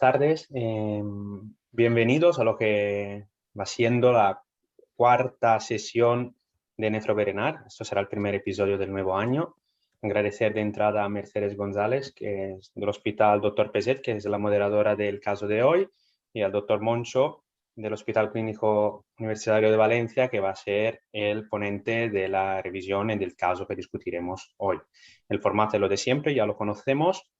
tardes. Bienvenidos a lo que va siendo la cuarta sesión de Nefroberenar. Esto será el primer episodio del nuevo año. Agradecer de entrada a Mercedes González, que es del Hospital Dr. Peset, que es la moderadora del caso de hoy, y al Dr. Moncho, del Hospital Clínico Universitario de Valencia, que va a ser el ponente de la revisión y del caso que discutiremos hoy. El formato es lo de siempre, ya lo conocemos.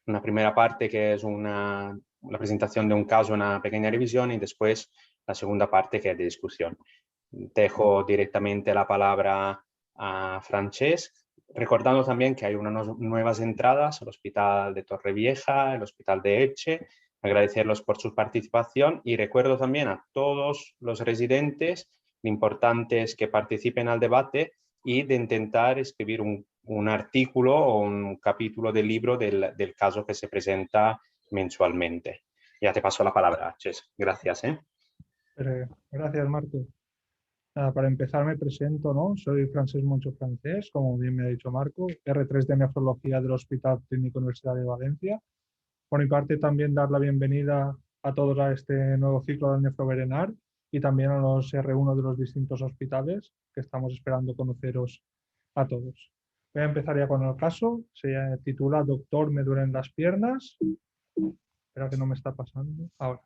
Una primera parte que es la presentación de un caso, una pequeña revisión, y después la segunda parte que es de discusión. Dejo directamente la palabra a Francesc, recordando también que hay unas nuevas entradas al Hospital de Torrevieja, el Hospital de Elche. Agradecerlos por su participación y recuerdo también a todos los residentes lo importante es que participen al debate y de intentar escribir un artículo o un capítulo del libro del caso que se presenta mensualmente. Ya te paso la palabra, Ches. Gracias. Gracias, Marco. Nada, para empezar me presento, ¿no? Soy Francesc Moncho Francés, como bien me ha dicho Marco, R3 de Nefrología del Hospital Clínico Universitario de Valencia. Por mi parte, también dar la bienvenida a todos a este nuevo ciclo del Nefroberenar y también a los R1 de los distintos hospitales, que estamos esperando conoceros a todos. Voy a empezar ya con el caso. Se titula Doctor, me duelen las piernas. Espera que no me está pasando. Ahora.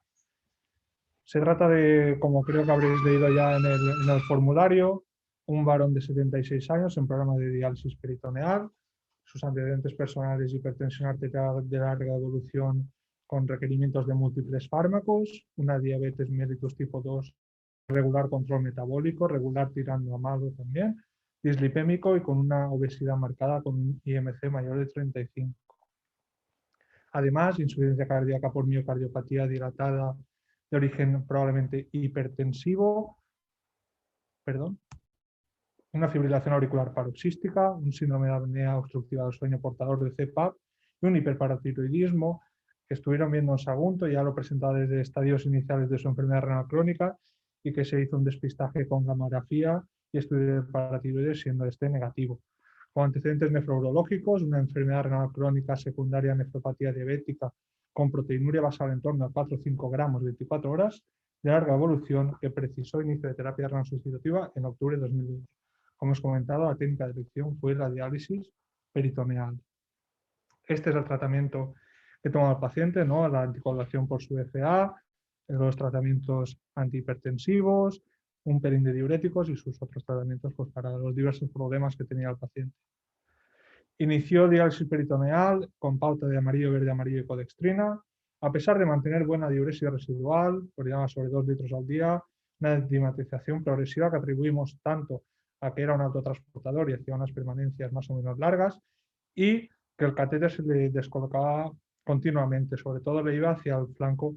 Se trata de, como creo que habréis leído ya en el formulario, un varón de 76 años en programa de diálisis peritoneal, sus antecedentes personales, hipertensión arterial de larga evolución con requerimientos de múltiples fármacos, una diabetes mellitus tipo 2, regular control metabólico, regular tirando a malo también, dislipémico y con una obesidad marcada con un IMC mayor de 35. Además, insuficiencia cardíaca por miocardiopatía dilatada de origen probablemente hipertensivo, una fibrilación auricular paroxística, un síndrome de apnea obstructiva del sueño portador de CPAP y un hiperparatiroidismo que estuvieron viendo en Sagunto, ya lo presentaba desde estadios iniciales de su enfermedad renal crónica y que se hizo un despistaje con gamografía y estudio de paratiroides siendo este negativo. Con antecedentes nefrourológicos, una enfermedad renal crónica secundaria, nefropatía diabética con proteinuria basal en torno a 4 o 5 gramos 24 horas, de larga evolución, que precisó inicio de terapia renal sustitutiva en octubre de 2020. Como os he comentado, la técnica de elección fue la diálisis peritoneal. Este es el tratamiento que toma el paciente, ¿no? La anticoagulación por su FA, los tratamientos antihipertensivos, un pelín de diuréticos y sus otros tratamientos pues, para los diversos problemas que tenía el paciente. Inició diálisis peritoneal con pauta de amarillo, verde, amarillo y codextrina. A pesar de mantener buena diuresis residual, orina sobre 2 litros al día, una edematización progresiva que atribuimos tanto a que era un autotransportador y hacía unas permanencias más o menos largas, y que el catéter se le descolocaba continuamente, sobre todo le iba hacia el flanco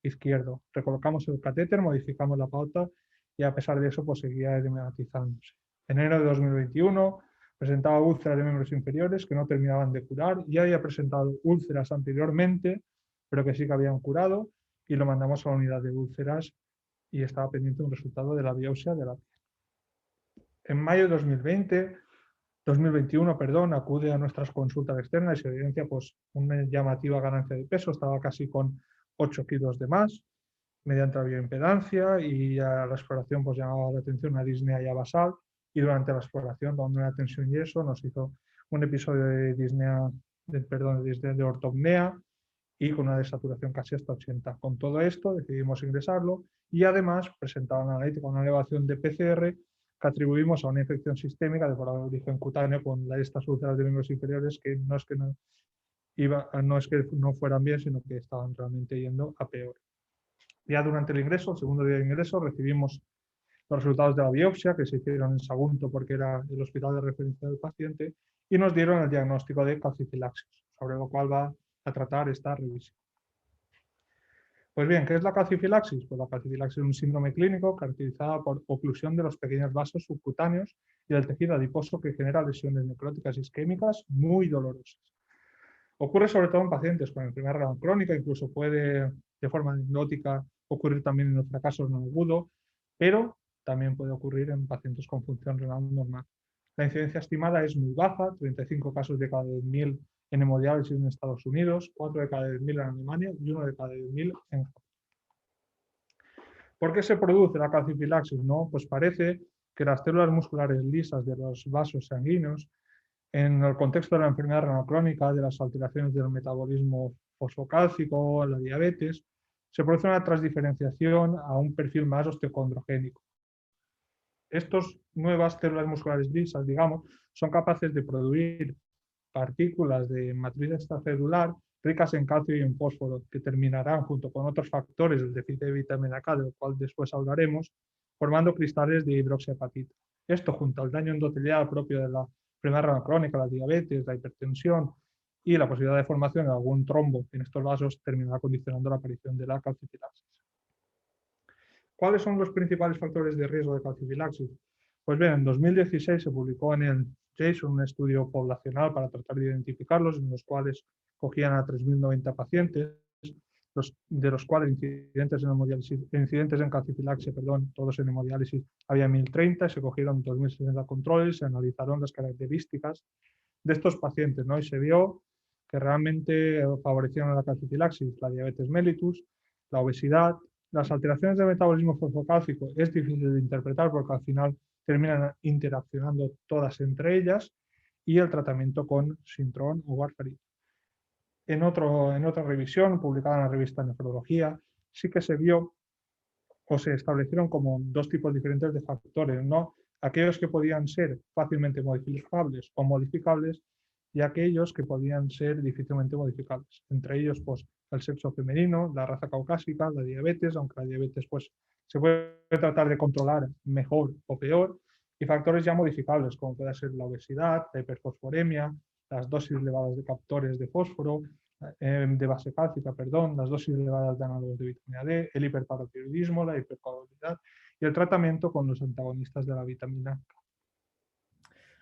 izquierdo. Recolocamos el catéter, modificamos la pauta y a pesar de eso pues seguía edematizándose. En enero de 2021 presentaba úlceras de miembros inferiores que no terminaban de curar, ya había presentado úlceras anteriormente, pero que sí que habían curado, y lo mandamos a la unidad de úlceras y estaba pendiente un resultado de la biopsia de la piel. En mayo de 2021, acude a nuestras consultas externas y se evidencia pues, una llamativa ganancia de peso, estaba casi con 8 kilos de más, mediante la bioimpedancia, y a la exploración pues, llamaba la atención una disnea ya basal, y durante la exploración, dando una tensión y eso, nos hizo un episodio de disnea, de ortopnea, y con una desaturación casi hasta 80. Con todo esto decidimos ingresarlo y además presentaba una analítica, una elevación de PCR que atribuimos a una infección sistémica de origen cutáneo con estas úlceras de miembros inferiores que no es que no fueran bien, sino que estaban realmente yendo a peor. Ya durante el ingreso, el segundo día de ingreso, recibimos los resultados de la biopsia que se hicieron en Sagunto porque era el hospital de referencia del paciente y nos dieron el diagnóstico de calcifilaxis, sobre lo cual va a tratar esta revisión. Pues bien, ¿qué es la calcifilaxis? Pues la calcifilaxis es un síndrome clínico caracterizado por oclusión de los pequeños vasos subcutáneos y del tejido adiposo que genera lesiones necróticas isquémicas muy dolorosas. Ocurre sobre todo en pacientes con enfermedad renal crónica, incluso puede de forma anecdótica ocurrir también en otros casos no agudo, pero también puede ocurrir en pacientes con función renal normal. La incidencia estimada es muy baja, 35 casos de cada 10.000 en hemodiálisis en Estados Unidos, 4 de cada 10.000 en Alemania y 1 de cada 10.000 en Japón. ¿Por qué se produce la calcifilaxis? ¿No? Pues parece que las células musculares lisas de los vasos sanguíneos, en el contexto de la enfermedad renal crónica, de las alteraciones del metabolismo fosfocálcico, la diabetes, se produce una transdiferenciación a un perfil más osteocondrogénico. Estas nuevas células musculares lisas, digamos, son capaces de producir partículas de matriz extracelular ricas en calcio y en fósforo, que terminarán, junto con otros factores del déficit de vitamina K, del cual después hablaremos, formando cristales de hidroxiapatita. Esto, junto al daño endotelial propio de la enfermedad renal crónica, la diabetes, la hipertensión y la posibilidad de formación de algún trombo en estos vasos, terminará condicionando la aparición de la calcifilaxis. ¿Cuáles son los principales factores de riesgo de calcifilaxis? Pues bien, en 2016 se publicó en el JASN un estudio poblacional para tratar de identificarlos, en los cuales cogían a 3.090 pacientes, de los cuales incidentes en calcifilaxia, todos en hemodiálisis, había 1.030, se cogieron 2.060 controles, se analizaron las características de estos pacientes, ¿no? Y se vio que realmente favorecieron la calcifilaxis, la diabetes mellitus, la obesidad, las alteraciones del metabolismo fosfocálcico es difícil de interpretar porque al final terminan interaccionando todas entre ellas, y el tratamiento con Sintrom o warfarin. En otra revisión, publicada en la revista Nefrología, sí que se vio o se establecieron como dos tipos diferentes de factores, ¿no? Aquellos que podían ser fácilmente modificables o modificables y aquellos que podían ser difícilmente modificables. Entre ellos, pues, el sexo femenino, la raza caucásica, la diabetes, aunque la diabetes pues, se puede tratar de controlar mejor o peor, y factores ya modificables, como puede ser la obesidad, la hiperfosforemia, las dosis elevadas de captores de fósforo, de base cálcica, las dosis elevadas de análogos de vitamina D, el hiperparotiroidismo, la hipercoagulabilidad y el tratamiento con los antagonistas de la vitamina K.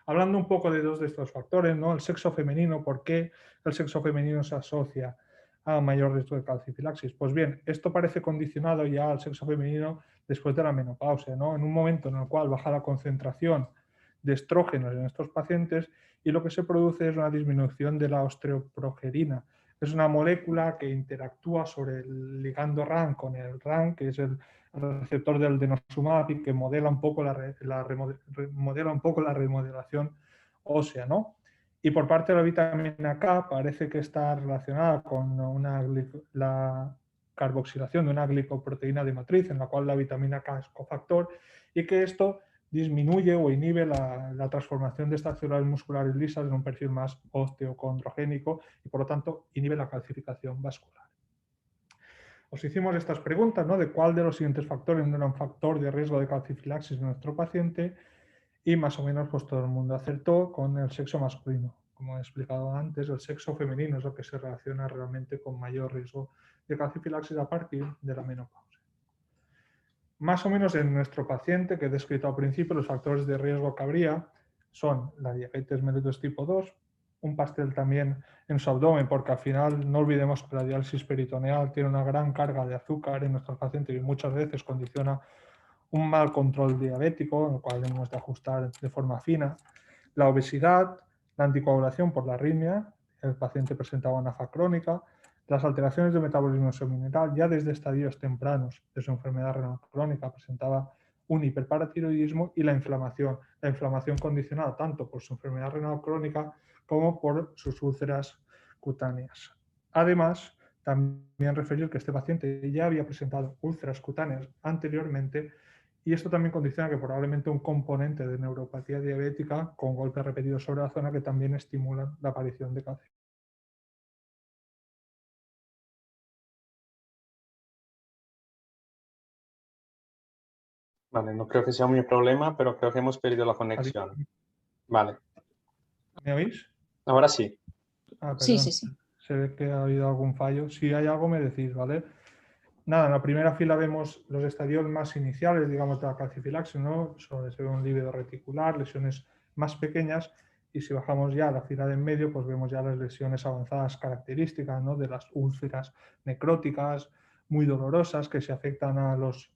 Hablando un poco de dos de estos factores, ¿no? El sexo femenino, ¿por qué el sexo femenino se asocia a mayor riesgo de calcifilaxis? Pues bien, esto parece condicionado ya al sexo femenino después de la menopausia, ¿no? En un momento en el cual baja la concentración de estrógenos en estos pacientes y lo que se produce es una disminución de la osteoprogerina. Es una molécula que interactúa sobre el ligando RAN con el RAN, que es el receptor del denosumab, y que modela un poco la remodelación ósea, ¿no? Y por parte de la vitamina K parece que está relacionada con la carboxilación de una glicoproteína de matriz, en la cual la vitamina K es cofactor, y que esto disminuye o inhibe la transformación de estas células musculares lisas en un perfil más osteocondrogénico y, por lo tanto, inhibe la calcificación vascular. Os hicimos estas preguntas, ¿no? De cuál de los siguientes factores no era un factor de riesgo de calcifilaxis en nuestro paciente, y más o menos pues todo el mundo acertó con el sexo masculino. Como he explicado antes, el sexo femenino es lo que se relaciona realmente con mayor riesgo de calcifilaxis a partir de la menopausia. Más o menos en nuestro paciente, que he descrito al principio, los factores de riesgo que habría son la diabetes mellitus tipo 2, un pastel también en su abdomen, porque al final no olvidemos que la diálisis peritoneal tiene una gran carga de azúcar en nuestros pacientes y muchas veces condiciona un mal control diabético, en el cual debemos de ajustar de forma fina. La obesidad, la anticoagulación por la arritmia, el paciente presentaba una AFA crónica, las alteraciones de metabolismo mineral ya desde estadios tempranos de su enfermedad renal crónica presentaba un hiperparatiroidismo, y la inflamación condicionada tanto por su enfermedad renal crónica como por sus úlceras cutáneas. Además, también referir que este paciente ya había presentado úlceras cutáneas anteriormente, y esto también condiciona que probablemente un componente de neuropatía diabética con golpes repetidos sobre la zona que también estimulan la aparición de cáncer. Vale, no creo que sea un problema, pero creo que hemos perdido la conexión. Vale. ¿Me oís? Ahora sí. Sí. Se ve que ha habido algún fallo. Si hay algo, me decís, ¿vale? Nada, en la primera fila vemos los estadios más iniciales, digamos, de la calcifilaxis, ¿no? Se ve un lívido reticular, lesiones más pequeñas, y si bajamos ya a la fila de en medio, pues vemos ya las lesiones avanzadas características, ¿no? De las úlceras necróticas, muy dolorosas, que si afectan a los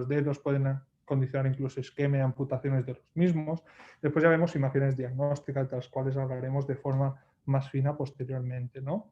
dedos pueden condicionar incluso isquemia y amputaciones de los mismos. Después ya vemos imágenes diagnósticas, de las cuales hablaremos de forma más fina posteriormente, ¿no?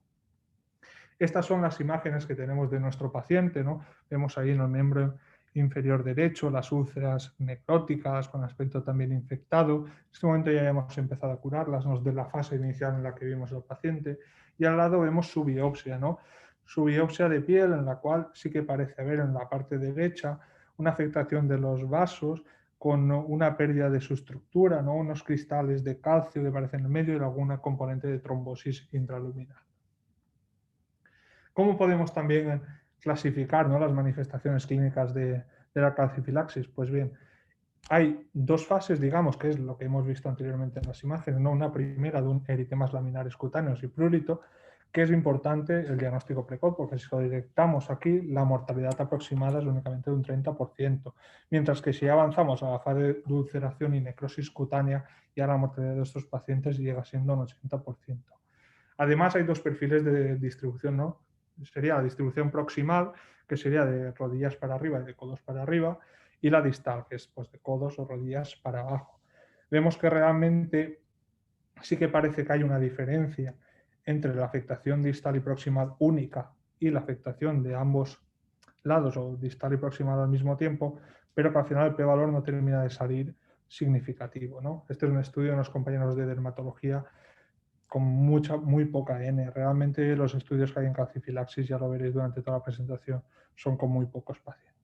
Estas son las imágenes que tenemos de nuestro paciente, ¿no? Vemos ahí en el miembro inferior derecho las úlceras necróticas con aspecto también infectado. En este momento ya hemos empezado a curarlas, ¿no? De la fase inicial en la que vimos al paciente. Y al lado vemos su biopsia, ¿no? Su biopsia de piel, en la cual sí que parece haber en la parte derecha una afectación de los vasos con una pérdida de su estructura, ¿no? Unos cristales de calcio que aparecen en el medio y alguna componente de trombosis intraluminal. ¿Cómo podemos también clasificar, ¿no?, las manifestaciones clínicas de la calcifilaxis? Pues bien, hay dos fases, digamos, que es lo que hemos visto anteriormente en las imágenes, ¿no? Una primera de un eritemas laminares cutáneos y prurito, que es importante el diagnóstico precoz, porque si lo detectamos aquí, la mortalidad aproximada es únicamente de un 30%, mientras que si avanzamos a la fase de ulceración y necrosis cutánea, ya la mortalidad de estos pacientes llega siendo un 80%. Además, hay dos perfiles de distribución, ¿no? Sería la distribución proximal, que sería de rodillas para arriba y de codos para arriba, y la distal, que es pues, de codos o rodillas para abajo. Vemos que realmente sí que parece que hay una diferencia entre la afectación distal y proximal única y la afectación de ambos lados o distal y proximal al mismo tiempo, pero que al final el p-valor no termina de salir significativo, ¿no? Este es un estudio de unos compañeros de dermatología con muy poca N. Realmente los estudios que hay en calcifilaxis, ya lo veréis durante toda la presentación, son con muy pocos pacientes.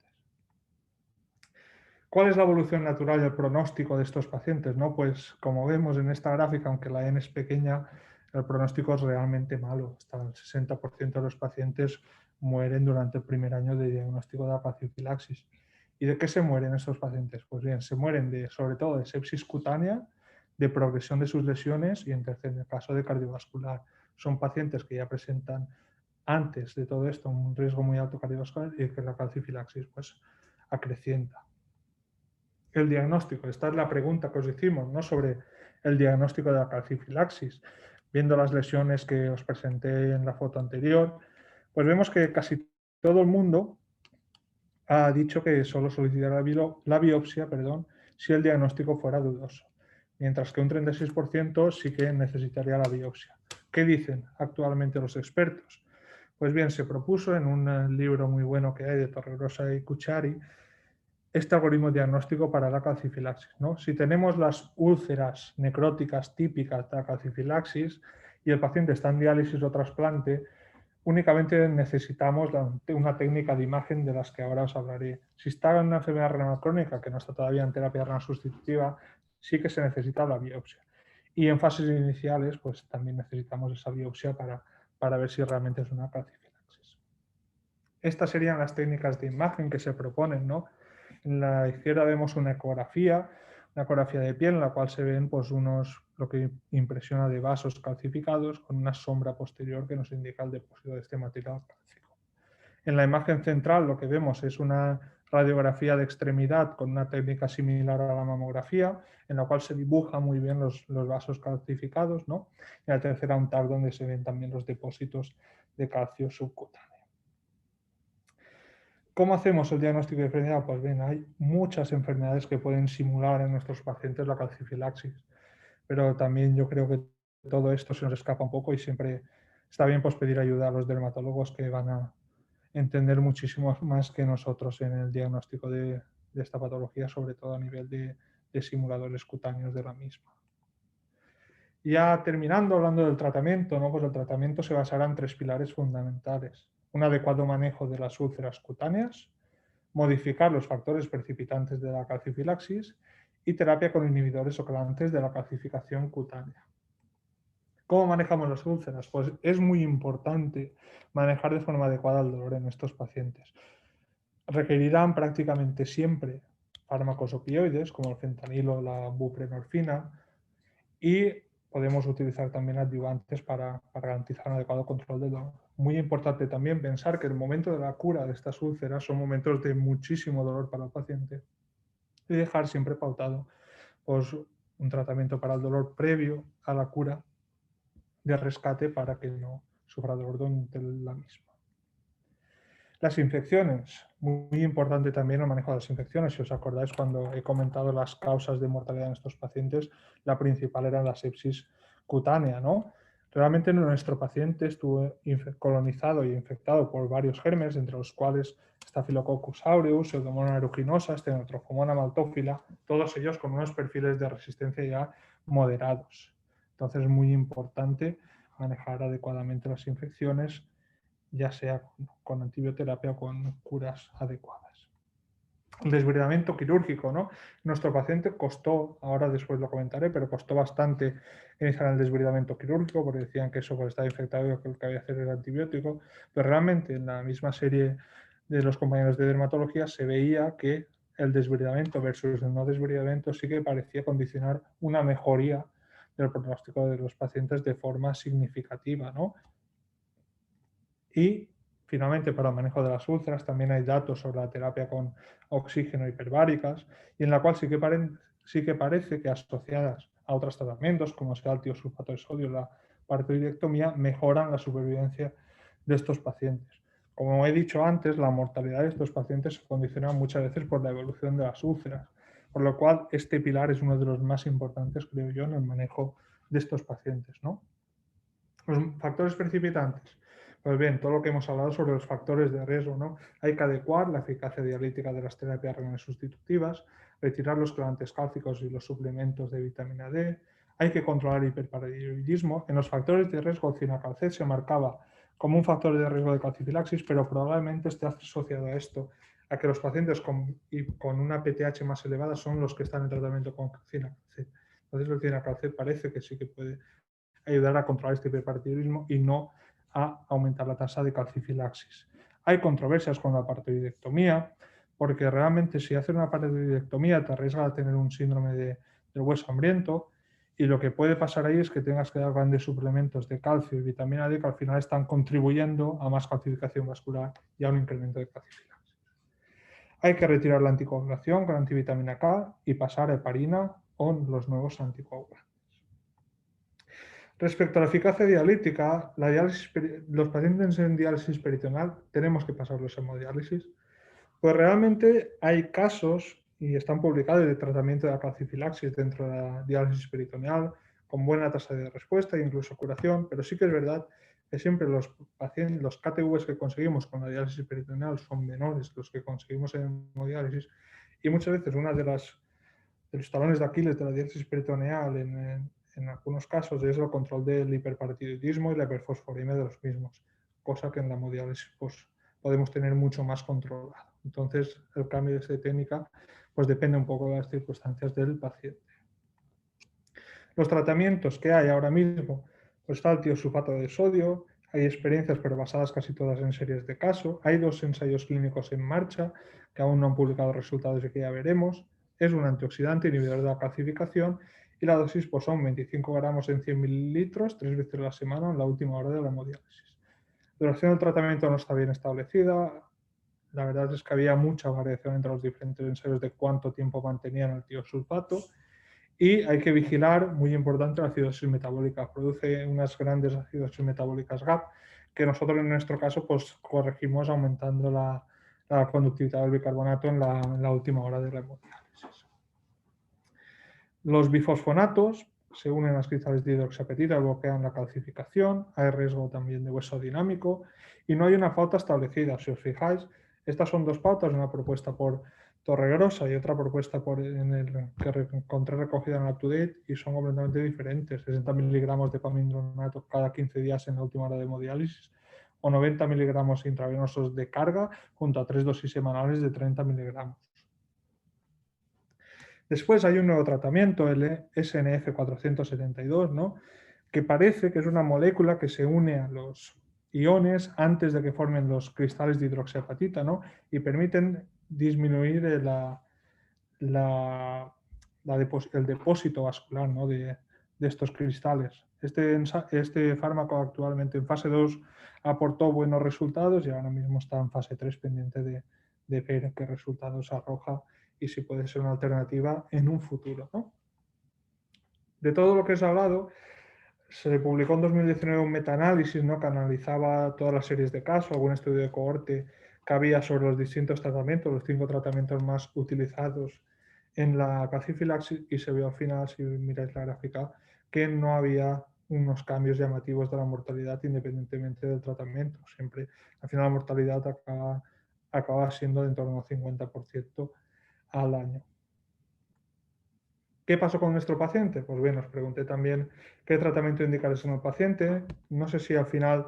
¿Cuál es la evolución natural y el pronóstico de estos pacientes? ¿No? Pues como vemos en esta gráfica, aunque la N es pequeña, el pronóstico es realmente malo. Hasta el 60% de los pacientes mueren durante el primer año de diagnóstico de la calcifilaxis. ¿Y de qué se mueren estos pacientes? Pues bien, se mueren sobre todo de sepsis cutánea, de progresión de sus lesiones y en el caso de cardiovascular. Son pacientes que ya presentan antes de todo esto un riesgo muy alto cardiovascular y que la calcifilaxis pues acrecienta. El diagnóstico, esta es la pregunta que os hicimos, ¿no?, sobre el diagnóstico de la calcifilaxis. Viendo las lesiones que os presenté en la foto anterior, pues vemos que casi todo el mundo ha dicho que solo solicitará la biopsia, si el diagnóstico fuera dudoso, mientras que un 36% sí que necesitaría la biopsia. ¿Qué dicen actualmente los expertos? Pues bien, se propuso en un libro muy bueno que hay de Torregrosa y Cucciari este algoritmo diagnóstico para la calcifilaxis, ¿no? Si tenemos las úlceras necróticas típicas de la calcifilaxis y el paciente está en diálisis o trasplante, únicamente necesitamos una técnica de imagen de las que ahora os hablaré. Si está en una enfermedad renal crónica que no está todavía en terapia renal sustitutiva, sí que se necesita la biopsia. Y en fases iniciales, pues también necesitamos esa biopsia para ver si realmente es una calcifilaxis. Estas serían las técnicas de imagen que se proponen, ¿no? En la izquierda vemos una ecografía de piel en la cual se ven pues, lo que impresiona de vasos calcificados con una sombra posterior que nos indica el depósito de este material cálcico. En la imagen central lo que vemos es una radiografía de extremidad con una técnica similar a la mamografía, en la cual se dibuja muy bien los vasos calcificados, ¿no? Y en la tercera un TAC donde se ven también los depósitos de calcio subcutáneo. ¿Cómo hacemos el diagnóstico de diferencial? Pues bien, hay muchas enfermedades que pueden simular en nuestros pacientes la calcifilaxis, pero también yo creo que todo esto se nos escapa un poco y siempre está bien pues, pedir ayuda a los dermatólogos que van a entender muchísimo más que nosotros en el diagnóstico de esta patología, sobre todo a nivel de simuladores cutáneos de la misma. Ya terminando, hablando del tratamiento, ¿no? Pues el tratamiento se basará en tres pilares fundamentales. Un adecuado manejo de las úlceras cutáneas, modificar los factores precipitantes de la calcifilaxis y terapia con inhibidores oxidantes de la calcificación cutánea. ¿Cómo manejamos las úlceras? Pues es muy importante manejar de forma adecuada el dolor en estos pacientes. Requerirán prácticamente siempre fármacos opioides como el fentanilo o la buprenorfina y podemos utilizar también adyuvantes para garantizar un adecuado control del dolor. Muy importante también pensar que el momento de la cura de estas úlceras son momentos de muchísimo dolor para el paciente y dejar siempre pautado pues, un tratamiento para el dolor previo a la cura de rescate para que no sufra dolor durante la misma. Las infecciones, muy importante también el manejo de las infecciones. Si os acordáis, cuando he comentado las causas de mortalidad en estos pacientes, la principal era la sepsis cutánea, ¿no? Realmente nuestro paciente estuvo colonizado y infectado por varios gérmenes, entre los cuales Staphylococcus aureus, Pseudomonas aeruginosa, Stenotrophomonas maltophilia, todos ellos con unos perfiles de resistencia ya moderados. Entonces es muy importante manejar adecuadamente las infecciones, ya sea con antibioterapia o con curas adecuadas. El desbridamiento quirúrgico, ¿no? Nuestro paciente costó, ahora después lo comentaré, pero costó bastante iniciar el desbridamiento quirúrgico porque decían que eso estaba infectado y que lo que había que hacer era antibiótico, pero realmente en la misma serie de los compañeros de dermatología se veía que el desbridamiento versus el no desbridamiento sí que parecía condicionar una mejoría del pronóstico de los pacientes de forma significativa, ¿no? Y finalmente, para el manejo de las úlceras, también hay datos sobre la terapia con oxígeno hiperbáricas, y en la cual sí que parece que asociadas a otros tratamientos, como sea el tiosulfato de sodio, la paroidectomía, mejoran la supervivencia de estos pacientes. Como he dicho antes, la mortalidad de estos pacientes se condiciona muchas veces por la evolución de las úlceras, por lo cual este pilar es uno de los más importantes, creo yo, en el manejo de estos pacientes, ¿no? Los factores precipitantes. Pues bien, todo lo que hemos hablado sobre los factores de riesgo, ¿no? Hay que adecuar la eficacia dialítica de las terapias renales sustitutivas, retirar los quelantes cálcicos y los suplementos de vitamina D, hay que controlar el hiperparatiroidismo. En los factores de riesgo, cinacalcet se marcaba como un factor de riesgo de calcifilaxis, pero probablemente esté asociado a esto, a que los pacientes con una PTH más elevada son los que están en tratamiento con cinacalcet. Entonces el cinacalcet parece que sí que puede ayudar a controlar este hiperparatidoidismo y no a aumentar la tasa de calcifilaxis. Hay controversias con la paroidectomía, porque realmente si haces una paroidectomía te arriesga a tener un síndrome del hueso hambriento, y lo que puede pasar ahí es que tengas que dar grandes suplementos de calcio y vitamina D que al final están contribuyendo a más calcificación vascular y a un incremento de calcifilaxis. Hay que retirar la anticoagulación con antivitamina K y pasar a heparina o los nuevos anticoagulantes. Respecto a la eficacia dialítica, los pacientes en diálisis peritoneal tenemos que pasarlos a hemodiálisis. Pues realmente hay casos, y están publicados, de tratamiento de la calcifilaxis dentro de la diálisis peritoneal, con buena tasa de respuesta e incluso curación, pero sí que es verdad que siempre los pacientes, los KTVs que conseguimos con la diálisis peritoneal son menores los que conseguimos en hemodiálisis, y muchas veces una de los talones de Aquiles de la diálisis peritoneal en algunos casos es el control del hiperparatidoidismo y la hiperfosforimia de los mismos, cosa que en la hemodiálisis pues, podemos tener mucho más controlado. Entonces, el cambio de técnica pues, depende un poco de las circunstancias del paciente. Los tratamientos que hay ahora mismo, pues está el tiosulfato de sodio, hay experiencias pero basadas casi todas en series de caso, hay 2 ensayos clínicos en marcha que aún no han publicado resultados y que ya veremos, es un antioxidante inhibidor de la calcificación y la dosis pues, son 25 gramos en 100 mililitros 3 veces a la semana en la última hora de la hemodiálisis. La duración del tratamiento no está bien establecida, la verdad es que había mucha variación entre los diferentes ensayos de cuánto tiempo mantenían el tiosulfato. Y hay que vigilar, muy importante, la acidosis metabólica. Produce unas grandes acidosis metabólicas GAP que nosotros en nuestro caso pues, corregimos aumentando la conductividad del bicarbonato en la última hora de la hemodiálisis. Los bifosfonatos se unen a las cristales de hidroxiapatita, bloquean la calcificación, hay riesgo también de hueso dinámico y no hay una pauta establecida. Si os fijáis, estas son 2 pautas, una propuesta por Torregrosa y otra propuesta que encontré recogida en UpToDate y son completamente diferentes. 60 miligramos de pamindronato cada 15 días en la última hora de hemodiálisis o 90 miligramos intravenosos de carga junto a 3 dosis semanales de 30 miligramos. Después hay un nuevo tratamiento, el SNF472, ¿no? Que parece que es una molécula que se une a los iones antes de que formen los cristales de hidroxiapatita, ¿no? Y permiten disminuir el depósito vascular, ¿no? de estos cristales. Este fármaco actualmente en fase 2 aportó buenos resultados y ahora mismo está en fase 3 pendiente de ver qué resultados arroja y si puede ser una alternativa en un futuro, ¿no? De todo lo que os he hablado, se publicó en 2019 un metaanálisis, ¿no? Que analizaba todas las series de casos, algún estudio de cohorte que había sobre los distintos tratamientos, los 5 tratamientos más utilizados en la calcifilaxis, y se vio al final, si miráis la gráfica, que no había unos cambios llamativos de la mortalidad independientemente del tratamiento. Siempre, al final, la mortalidad acaba siendo de en torno al 50% al año. ¿Qué pasó con nuestro paciente? Pues bien, os pregunté también qué tratamiento indicarles en el paciente. No sé si al final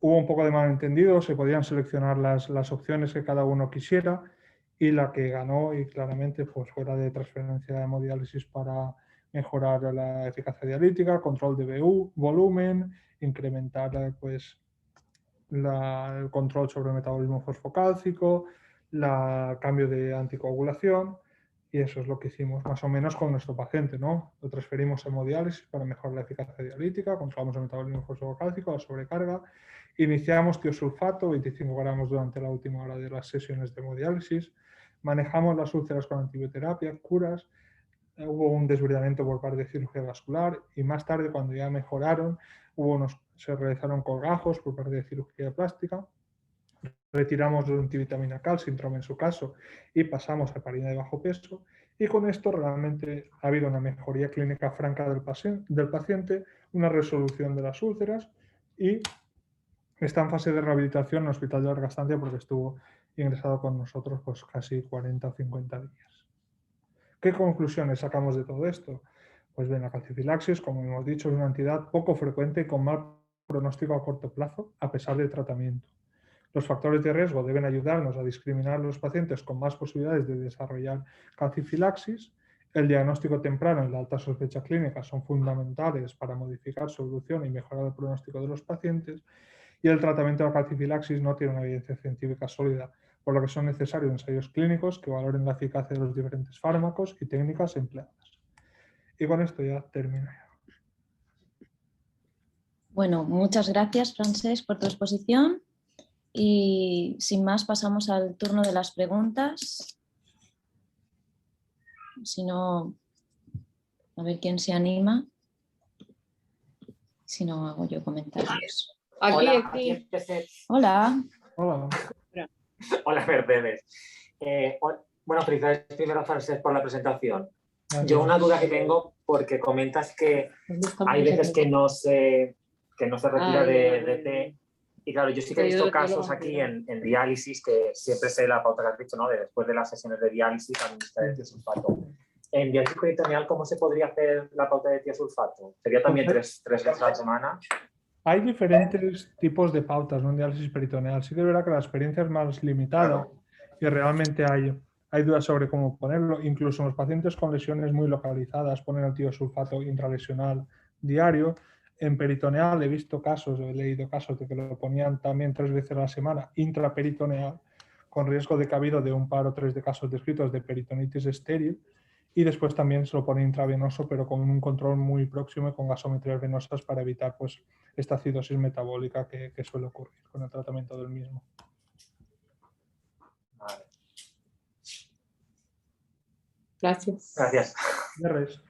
hubo un poco de malentendido, se podían seleccionar las opciones que cada uno quisiera y la que ganó y claramente pues, fue la de transferencia de hemodiálisis para mejorar la eficacia dialítica, control de volumen, incrementar pues, el control sobre el metabolismo fosfocálcico, cambio de anticoagulación. Y eso es lo que hicimos más o menos con nuestro paciente, ¿no? Lo transferimos a hemodiálisis para mejorar la eficacia dialítica, controlamos el metabolismo fosfocálcico, la sobrecarga, iniciamos tiosulfato, 25 gramos durante la última hora de las sesiones de hemodiálisis, manejamos las úlceras con antibioterapia, curas, hubo un desbridamiento por parte de cirugía vascular y más tarde, cuando ya mejoraron, se realizaron colgajos por parte de cirugía plástica. Retiramos la antivitamina K, el síndrome en su caso, y pasamos a heparina de bajo peso. Y con esto realmente ha habido una mejoría clínica franca del paciente, una resolución de las úlceras y está en fase de rehabilitación en el hospital de larga estancia porque estuvo ingresado con nosotros pues casi 40 o 50 días. ¿Qué conclusiones sacamos de todo esto? Pues bien, la calcifilaxis, como hemos dicho, es una entidad poco frecuente y con mal pronóstico a corto plazo, a pesar del tratamiento. Los factores de riesgo deben ayudarnos a discriminar a los pacientes con más posibilidades de desarrollar calcifilaxis. El diagnóstico temprano y la alta sospecha clínica son fundamentales para modificar su evolución y mejorar el pronóstico de los pacientes. Y el tratamiento de la calcifilaxis no tiene una evidencia científica sólida, por lo que son necesarios ensayos clínicos que valoren la eficacia de los diferentes fármacos y técnicas empleadas. Y con esto ya termino. Bueno, muchas gracias, Francesc, por tu exposición. Y sin más, pasamos al turno de las preguntas. Si no, a ver quién se anima. Si no, hago yo comentarios. Aquí. Hola. Hola. Hola, Mercedes. Bueno, felicidades primero, Francesc, por la presentación. Gracias. Yo una duda que tengo, porque comentas que hay veces que no se retira de té. Y claro, yo sí que he visto casos aquí en diálisis, que siempre sé la pauta que has dicho, ¿no? De después de las sesiones de diálisis, administrar el tiosulfato. En diálisis peritoneal, ¿cómo se podría hacer la pauta de tiosulfato? ¿Sería también tres veces a la semana? Hay diferentes tipos de pautas, ¿no? En diálisis peritoneal. Sí que es verdad que la experiencia es más limitada y realmente hay dudas sobre cómo ponerlo. Incluso en los pacientes con lesiones muy localizadas ponen el tiosulfato intralesional diario. En peritoneal he visto casos, he leído casos de que lo ponían también 3 veces a la semana intraperitoneal, con riesgo de que ha habido de un par o 3 de casos descritos de peritonitis estéril. Y después también se lo pone intravenoso, pero con un control muy próximo y con gasometrías venosas para evitar pues, esta acidosis metabólica que suele ocurrir con el tratamiento del mismo. Vale. Gracias. Gracias.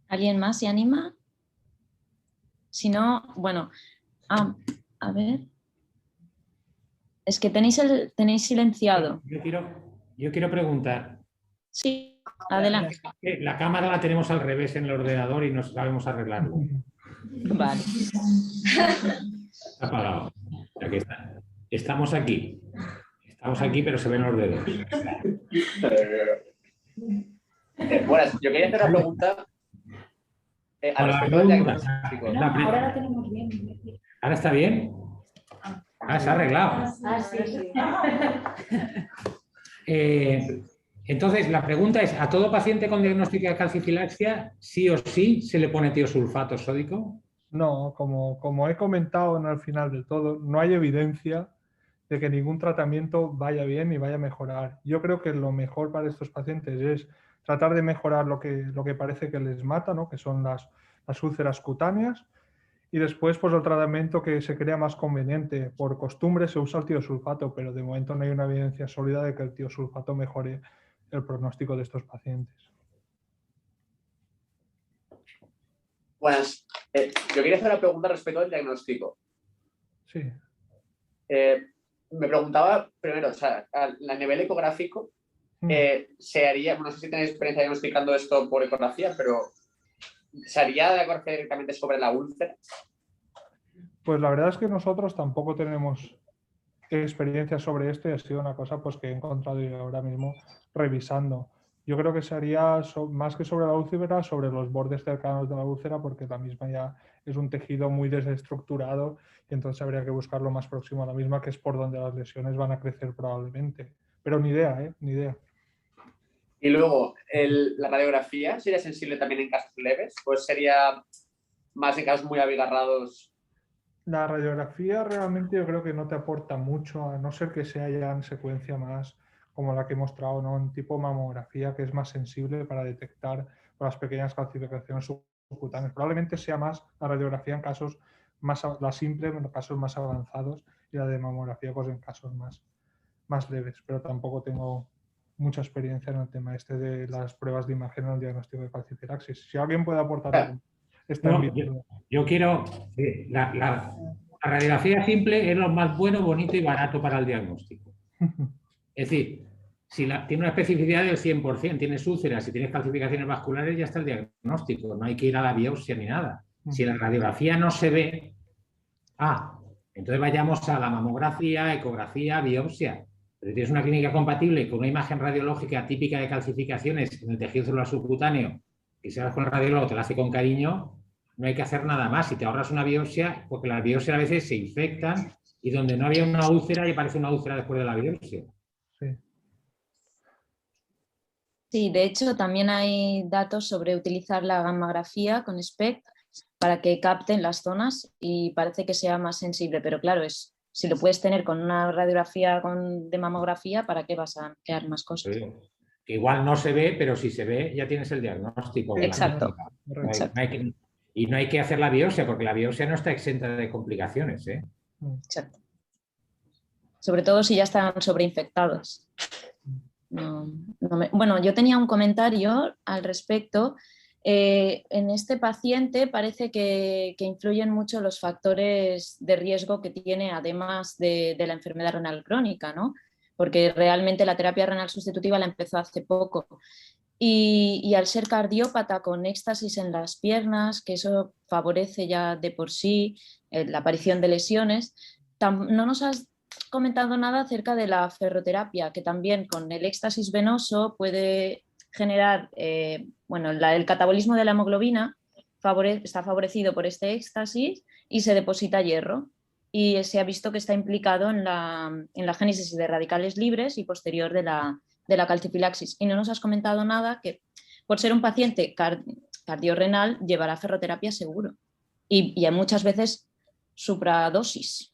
¿Alguien más se anima? Si no, bueno, a ver. Es que tenéis silenciado. Yo quiero preguntar. Sí, adelante. La cámara la tenemos al revés en el ordenador y no sabemos arreglarlo. Vale. Está apagado. Aquí está. Estamos aquí. Estamos aquí, pero se ven los dedos. Buenas, yo quería hacer una pregunta al respecto del diagnóstico. Ahora la tenemos bien. ¿Ahora está bien? Se ha arreglado. Entonces, la pregunta es, ¿a todo paciente con diagnóstico de calcifilaxia sí o sí se le pone tiosulfato sódico? No, como he comentado al final del todo, no hay evidencia de que ningún tratamiento vaya bien y vaya a mejorar. Yo creo que lo mejor para estos pacientes es tratar de mejorar lo que parece que les mata, ¿no? Que son las úlceras cutáneas, y después pues el tratamiento que se crea más conveniente. Por costumbre se usa el tiosulfato, pero de momento no hay una evidencia sólida de que el tiosulfato mejore el pronóstico de estos pacientes. Buenas, yo quería hacer una pregunta respecto al diagnóstico. Sí. Me preguntaba primero, o sea, a nivel ecográfico, se haría, no sé si tenéis experiencia diagnosticando esto por ecografía, pero ¿Se haría de acuerdo directamente sobre la úlcera? Pues la verdad es que nosotros tampoco tenemos experiencia sobre esto y ha sido una cosa pues, que he encontrado yo ahora mismo revisando. Yo creo que se haría más que sobre la úlcera, sobre los bordes cercanos de la úlcera, porque la misma ya es un tejido muy desestructurado y entonces habría que buscar lo más próximo a la misma, que es por donde las lesiones van a crecer probablemente. Pero ni idea, ¿eh? Ni idea. Y luego, ¿la radiografía sería sensible también en casos leves? ¿Pues sería más en casos muy abigarrados? La radiografía realmente yo creo que no te aporta mucho, a no ser que sea ya en secuencia más como la que he mostrado, ¿no? En tipo mamografía, que es más sensible para detectar las pequeñas calcificaciones subcutáneas. Probablemente sea más la radiografía en casos más, la simple en casos más avanzados y la de mamografía pues en casos más leves, pero tampoco tengo mucha experiencia en el tema este de las pruebas de imagen en el diagnóstico de calcifilaxis. Si alguien puede aportar algo, está invitado. Yo quiero... La radiografía simple es lo más bueno, bonito y barato para el diagnóstico. Es decir, si tiene una especificidad del 100%, tienes úlceras, si tienes calcificaciones vasculares, ya está el diagnóstico. No hay que ir a la biopsia ni nada. Si la radiografía no se ve, entonces vayamos a la mamografía, ecografía, biopsia. Pero si tienes una clínica compatible con una imagen radiológica típica de calcificaciones en el tejido celular subcutáneo, y si hablas con el radiólogo te la hace con cariño, no hay que hacer nada más. Si te ahorras una biopsia, porque las biopsias a veces se infectan y donde no había una úlcera y aparece una úlcera después de la biopsia. Sí, de hecho también hay datos sobre utilizar la gammagrafía con SPECT para que capten las zonas y parece que sea más sensible, pero claro, si lo puedes tener con una radiografía de mamografía, ¿para qué vas a crear más cosas? Sí. Que igual no se ve, pero si se ve ya tienes el diagnóstico. Exacto. Y no hay que hacer la biopsia, porque la biopsia no está exenta de complicaciones. Exacto. Sobre todo si ya están sobreinfectados. Bueno, yo tenía un comentario al respecto. En este paciente parece que influyen mucho los factores de riesgo que tiene, además de la enfermedad renal crónica, ¿no? Porque realmente la terapia renal sustitutiva la empezó hace poco. Y al ser cardiópata con éxtasis en las piernas, que eso favorece ya de por sí la aparición de lesiones, no nos has comentado nada acerca de la ferroterapia, que también con el éxtasis venoso puede generar, el catabolismo de la hemoglobina está favorecido por este éxtasis y se deposita hierro. Y se ha visto que está implicado en la génesis de radicales libres y posterior de la calcifilaxis. Y no nos has comentado nada que por ser un paciente cardiorrenal llevará ferroterapia seguro. Y hay muchas veces supradosis.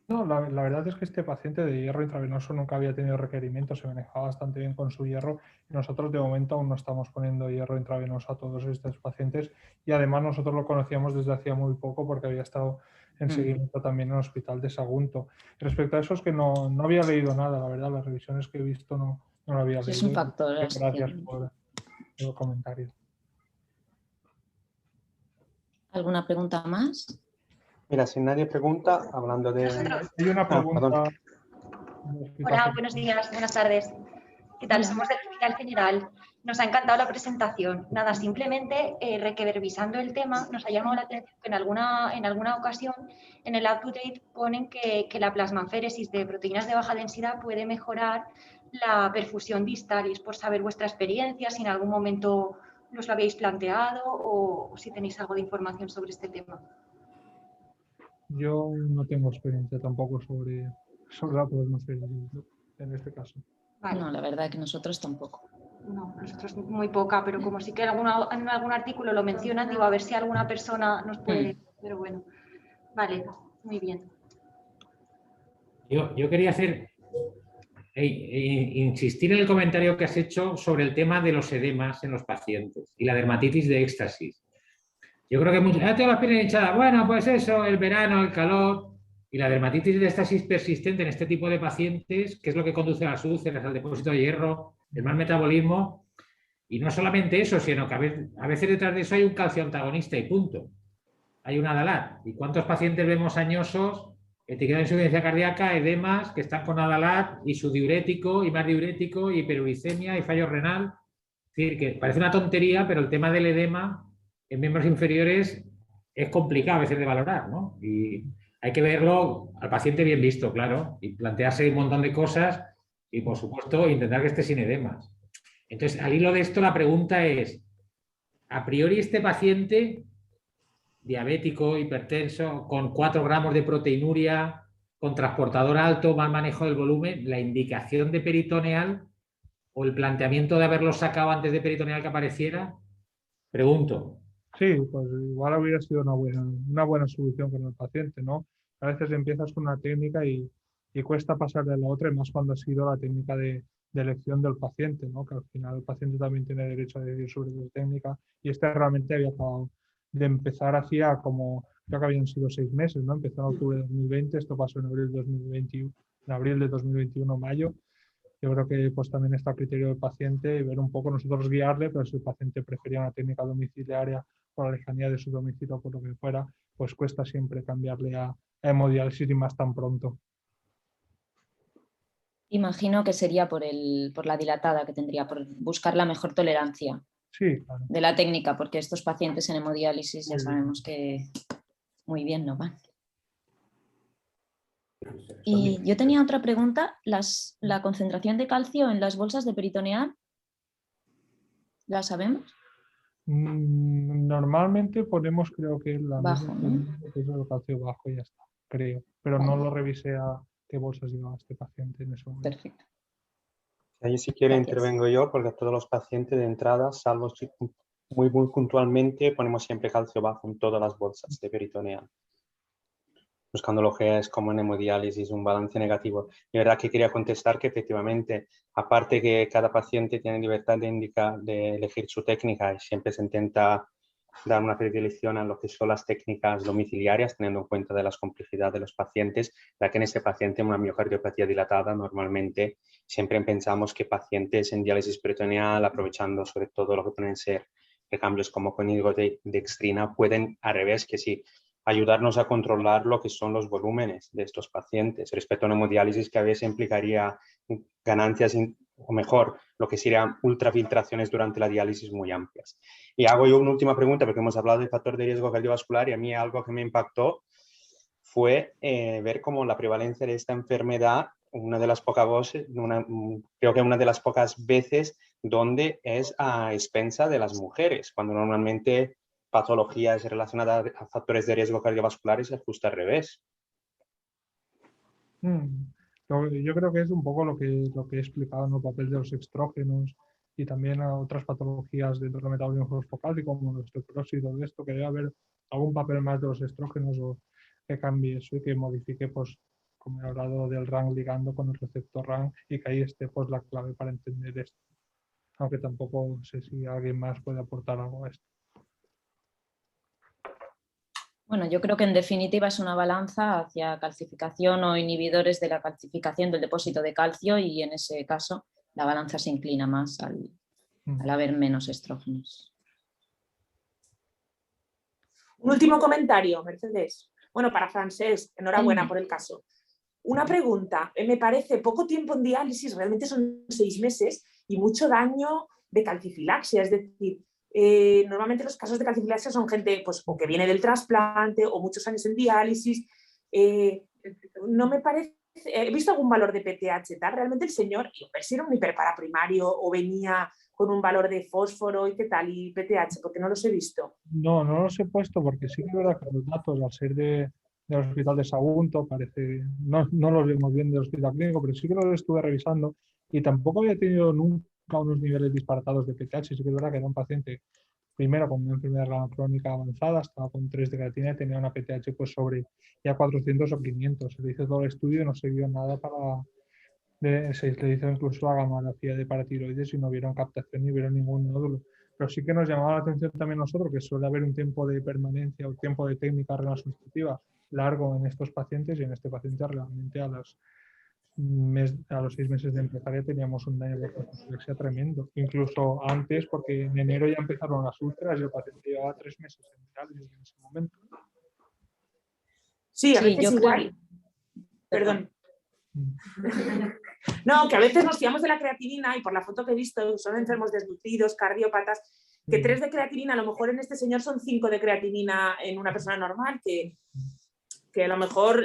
No, la verdad es que este paciente de hierro intravenoso nunca había tenido requerimientos, se manejaba bastante bien con su hierro y nosotros de momento aún no estamos poniendo hierro intravenoso a todos estos pacientes y además nosotros lo conocíamos desde hacía muy poco porque había estado en seguimiento también en el hospital de Sagunto. Respecto a eso es que no había leído nada, la verdad, las revisiones que he visto no lo había leído. Es un factor. Gracias por el comentario. ¿Alguna pregunta más? Mira, si nadie pregunta, hablando de... Hay una pregunta. Hola, buenos días, buenas tardes. ¿Qué tal? Somos del Hospital General. Nos ha encantado la presentación. Nada, simplemente revisando el tema, nos ha llamado la atención que en alguna ocasión en el up-to-date ponen que la plasmaféresis de proteínas de baja densidad puede mejorar la perfusión distal, y es por saber vuestra experiencia, si en algún momento nos lo habéis planteado o si tenéis algo de información sobre este tema. Yo no tengo experiencia tampoco sobre la plasmaféresis en este caso. Vale. No, la verdad que nosotros tampoco. No, nosotros muy poca, pero como sí que en algún artículo lo mencionan, digo, a ver si alguna persona nos puede... Pero bueno, vale, muy bien. Yo quería insistir en el comentario que has hecho sobre el tema de los edemas en los pacientes y la dermatitis de éxtasis. Yo creo que tengo las piernas hinchadas. Bueno, pues eso, el verano, el calor y la dermatitis de éxtasis persistente en este tipo de pacientes, que es lo que conduce a las úlceras, al depósito de hierro, el mal metabolismo. Y no solamente eso, sino que a veces detrás de eso hay un calcio antagonista y punto. Hay un adalat. ¿Y cuántos pacientes vemos añosos, etiqueta de insuficiencia cardíaca, edemas, que están con adalat y su diurético y más diurético, y hiperuricemia y fallo renal? decir, que parece una tontería, pero el tema del edema en miembros inferiores es complicado a veces de valorar, ¿no? Y hay que verlo al paciente bien visto, claro, y plantearse un montón de cosas y, por supuesto, intentar que esté sin edemas. Entonces, al hilo de esto, la pregunta es, a priori este paciente diabético, hipertenso, con 4 gramos de proteinuria, con transportador alto, mal manejo del volumen, la indicación de peritoneal o el planteamiento de haberlo sacado antes de peritoneal que apareciera, pregunto. Sí, pues igual hubiera sido una buena solución con el paciente, ¿no? A veces empiezas con una técnica y cuesta pasarle a la otra, y más cuando ha sido la técnica de elección del paciente, ¿no? Que al final el paciente también tiene derecho a decidir sobre su técnica, y este realmente había acabado de empezar hacía como, creo que habían sido 6 meses, ¿no? Empezó en octubre de 2020, esto pasó en abril de 2021, en abril de 2021, mayo. Yo creo que pues también está a criterio del paciente y ver un poco, nosotros guiarle, pero si el paciente prefería una técnica domiciliaria por la lejanía de su domicilio o por lo que fuera, pues cuesta siempre cambiarle a hemodiálisis y más tan pronto. Imagino que sería por la dilatada que tendría, por buscar la mejor tolerancia Sí, claro. de la técnica, porque estos pacientes en hemodiálisis ya sabemos que muy bien no van. Y yo tenía otra pregunta, la concentración de calcio en las bolsas de peritoneal, ¿la sabemos? Normalmente ponemos, creo que la Bajo, ¿no? que es el calcio bajo y ya está, creo. Pero no lo revisé a qué bolsas llevaba este paciente en ese momento. Perfecto. Ahí si quiere Gracias. intervengo yo, porque a todos los pacientes de entrada, salvo si muy puntualmente, ponemos siempre calcio bajo en todas las bolsas de peritoneal, buscando lo que es como en hemodiálisis, un balance negativo. Y verdad que quería contestar que efectivamente, aparte que cada paciente tiene libertad de elegir su técnica y siempre se intenta dar una predilección a lo que son las técnicas domiciliarias, teniendo en cuenta de las complejidades de los pacientes, ya que en este paciente una miocardiopatía dilatada normalmente siempre pensamos que pacientes en diálisis peritoneal, aprovechando sobre todo lo que pueden ser cambios como con hidrodextrina, pueden al revés, que sí, ayudarnos a controlar lo que son los volúmenes de estos pacientes respecto a una hemodiálisis que a veces implicaría ganancias o mejor, lo que serían ultrafiltraciones durante la diálisis muy amplias. Y hago yo una última pregunta, porque hemos hablado del factor de riesgo cardiovascular y a mí algo que me impactó fue ver cómo la prevalencia de esta enfermedad, una de las pocas veces, creo que una de las pocas veces donde es a expensa de las mujeres, cuando normalmente patologías relacionadas a factores de riesgo cardiovasculares es justo al revés. Yo creo que es un poco lo que he explicado en el papel de los estrógenos y también a otras patologías dentro del metabolismo focal, como la osteoporosis y todo esto, que debe haber algún papel más de los estrógenos o que cambie eso y que modifique, pues, como he hablado del RAN ligando con el receptor RAN, y que ahí esté pues la clave para entender esto. Aunque tampoco sé si alguien más puede aportar algo a esto. Bueno, yo creo que en definitiva es una balanza hacia calcificación o inhibidores de la calcificación del depósito de calcio, y en ese caso la balanza se inclina más al haber menos estrógenos. Un último comentario, Mercedes. Bueno, para Francesc, enhorabuena por el caso. Una pregunta, me parece poco tiempo en diálisis, realmente son 6 meses y mucho daño de calcifilaxia, es decir, normalmente los casos de calcifilaxia son gente pues, o que viene del trasplante o muchos años en diálisis. No me parece, he visto algún valor de PTH, tal, realmente el señor, si era un hiperparaprimario o venía con un valor de fósforo y qué tal, y PTH, porque no los he visto. No los he puesto porque sí que es verdad que los datos, al ser del Hospital de Sagunto, parece, no los vemos bien del Hospital Clínico, pero sí que los estuve revisando y tampoco había tenido nunca unos niveles disparatados de PTH. Sí que es verdad que era un paciente, primero con una enfermedad renal crónica avanzada, estaba con 3 de creatina y tenía una PTH pues sobre ya 400 o 500. Se le hizo todo el estudio y no se vio nada se le hizo incluso la gamografía de paratiroides y no vieron captación ni vieron ningún nódulo. Pero sí que nos llamaba la atención también nosotros que suele haber un tiempo de permanencia o tiempo de técnica renal sustitutiva largo en estos pacientes, y en este paciente realmente a los 6 meses de empezar ya teníamos un daño de calcifilaxia tremendo. Incluso antes, porque en enero ya empezaron las úlceras y el paciente llevaba 3 meses en diálisis en ese momento. Sí, a veces igual. Perdón. No, que a veces nos fiamos de la creatinina y por la foto que he visto son enfermos desnutridos, cardiópatas, que 3 de creatinina, a lo mejor en este señor son 5 de creatinina en una persona normal, que a lo mejor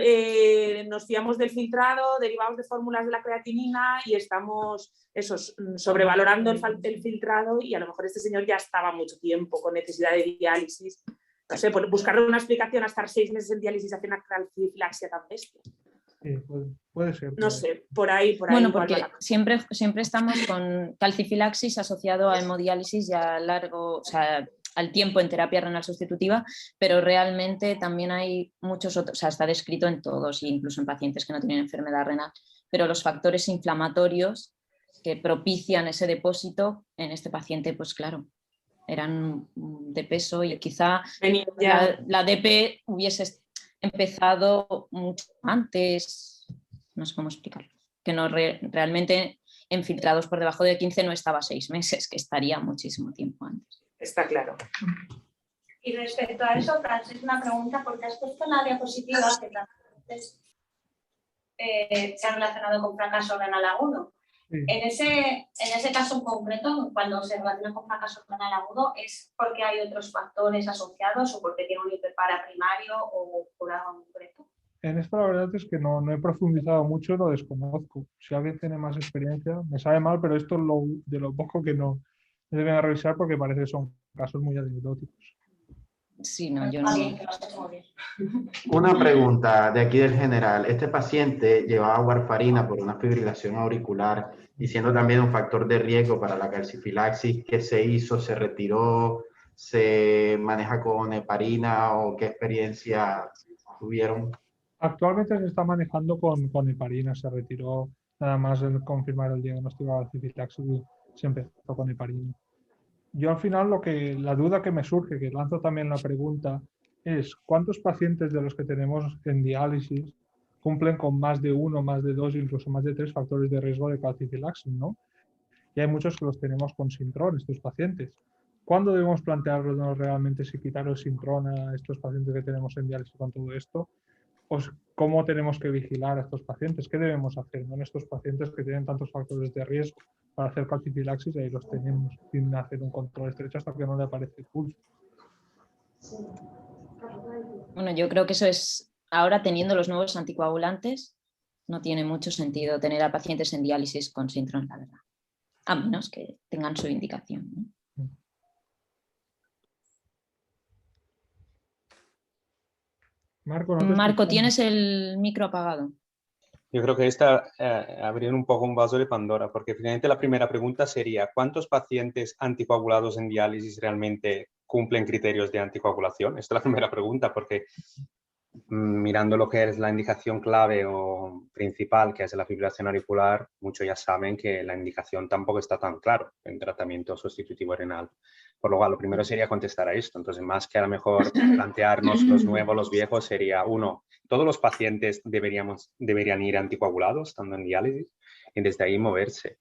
nos fiamos del filtrado, derivamos de fórmulas de la creatinina y estamos sobrevalorando el filtrado, y a lo mejor este señor ya estaba mucho tiempo con necesidad de diálisis. No sé, por buscarle una explicación a estar 6 meses en diálisis hace una calcifilaxia tan bestia. Sí, puede ser. No sé, por ahí. Bueno, porque siempre estamos con calcifilaxis asociado a hemodiálisis y a largo, o sea, al tiempo en terapia renal sustitutiva, pero realmente también hay muchos otros, o sea, está descrito en todos, incluso en pacientes que no tienen enfermedad renal, pero los factores inflamatorios que propician ese depósito en este paciente, pues claro, eran de peso y quizá la DP hubiese empezado mucho antes, no sé cómo explicarlo, que no realmente en filtrados por debajo de 15 no estaba 6 meses, que estaría muchísimo tiempo antes. Está claro. Y respecto a eso, Francis, una pregunta, porque has puesto en la diapositiva que se ha relacionado con fracaso renal agudo. Sí. En ese caso en concreto, cuando se relaciona con fracaso renal agudo, ¿es porque hay otros factores asociados o porque tiene un hiperpara primario o por algo en concreto? En esto la verdad es que no he profundizado mucho, lo desconozco. Si alguien tiene más experiencia, me sabe mal, pero esto es de lo poco que no me deben revisar, porque parece que son casos muy anecdóticos. Sí, no, yo no. Una pregunta de aquí del general. Este paciente llevaba warfarina por una fibrilación auricular y siendo también un factor de riesgo para la calcifilaxis. ¿Qué se hizo? ¿Se retiró? ¿Se maneja con heparina o qué experiencia tuvieron? Actualmente se está manejando con heparina. Se retiró nada más el confirmar el diagnóstico de calcifilaxis y se empezó con heparina. Yo al final la duda que me surge, que lanzo también la pregunta, es ¿cuántos pacientes de los que tenemos en diálisis cumplen con más de 1, más de 2, incluso más de 3 factores de riesgo de calcifilaxis, ¿no? Y hay muchos que los tenemos con Sintron, estos pacientes. ¿Cuándo debemos plantearnos realmente si quitar el Sintron a estos pacientes que tenemos en diálisis con todo esto? ¿O cómo tenemos que vigilar a estos pacientes? ¿Qué debemos hacer, ¿no? En estos pacientes que tienen tantos factores de riesgo para hacer calcifilaxis, ahí los tenemos sin hacer un control estrecho hasta que no le aparece el pulso. Bueno, yo creo que eso es, ahora teniendo los nuevos anticoagulantes, no tiene mucho sentido tener a pacientes en diálisis con Sintron, la verdad. A menos que tengan su indicación, ¿no? Marco, tienes el micro apagado. Yo creo que está abriendo un poco un vaso de Pandora, porque finalmente la primera pregunta sería ¿cuántos pacientes anticoagulados en diálisis realmente cumplen criterios de anticoagulación? Esta es la primera pregunta, porque mirando lo que es la indicación clave o principal, que es la fibrilación auricular, muchos ya saben que la indicación tampoco está tan claro en tratamiento sustitutivo renal. Por lo cual, lo primero sería contestar a esto. Entonces, más que a lo mejor plantearnos los nuevos, los viejos, sería uno, todos los pacientes deberían ir anticoagulados estando en diálisis y desde ahí moverse.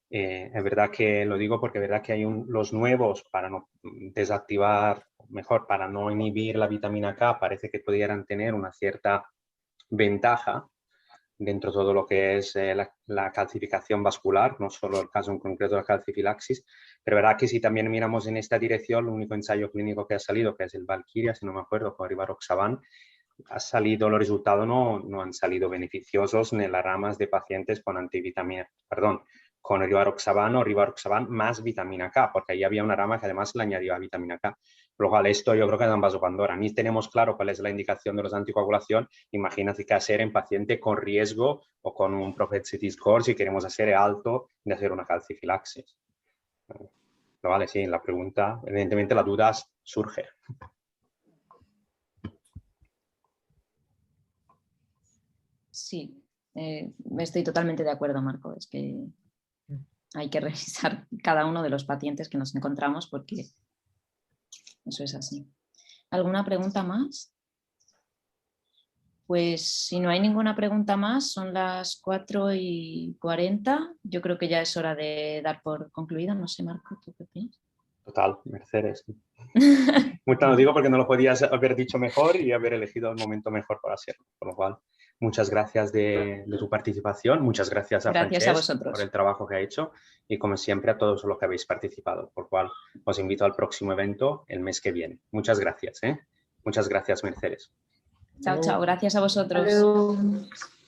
Es verdad que lo digo porque es verdad que hay los nuevos para no desactivar, mejor para no inhibir la vitamina K, parece que pudieran tener una cierta ventaja dentro de todo lo que es la calcificación vascular, no solo el caso en concreto de la calcifilaxis, pero verdad que si también miramos en esta dirección, el único ensayo clínico que ha salido, que es el Valkyria, si no me acuerdo, con rivaroxaban, ha salido, los resultados no han salido beneficiosos en las ramas de pacientes con con rivaroxaban o rivaroxaban más vitamina K, porque ahí había una rama que además le añadía vitamina K. Por lo cual, esto yo creo que da un vaso Pandora. Ni tenemos claro cuál es la indicación de los anticoagulación. Imagínate qué hacer en paciente con riesgo o con un propensity score si queremos hacer alto de hacer una calcifilaxis. Pero vale, sí, la pregunta, evidentemente la duda surge. Sí, estoy totalmente de acuerdo, Marco. Es que hay que revisar cada uno de los pacientes que nos encontramos porque eso es así. ¿Alguna pregunta más? Pues si no hay ninguna pregunta más, son las 4:40. Yo creo que ya es hora de dar por concluido. No sé, Marco, ¿tú qué opinas? Total, Mercedes. Mucho lo digo porque no lo podías haber dicho mejor y haber elegido el momento mejor para hacerlo. Por lo cual, muchas gracias de tu participación, muchas gracias a Francesc por el trabajo que ha hecho y como siempre a todos los que habéis participado, por cual os invito al próximo evento el mes que viene. Muchas gracias. Muchas gracias, Mercedes. Chao, chao. Gracias a vosotros. Adiós.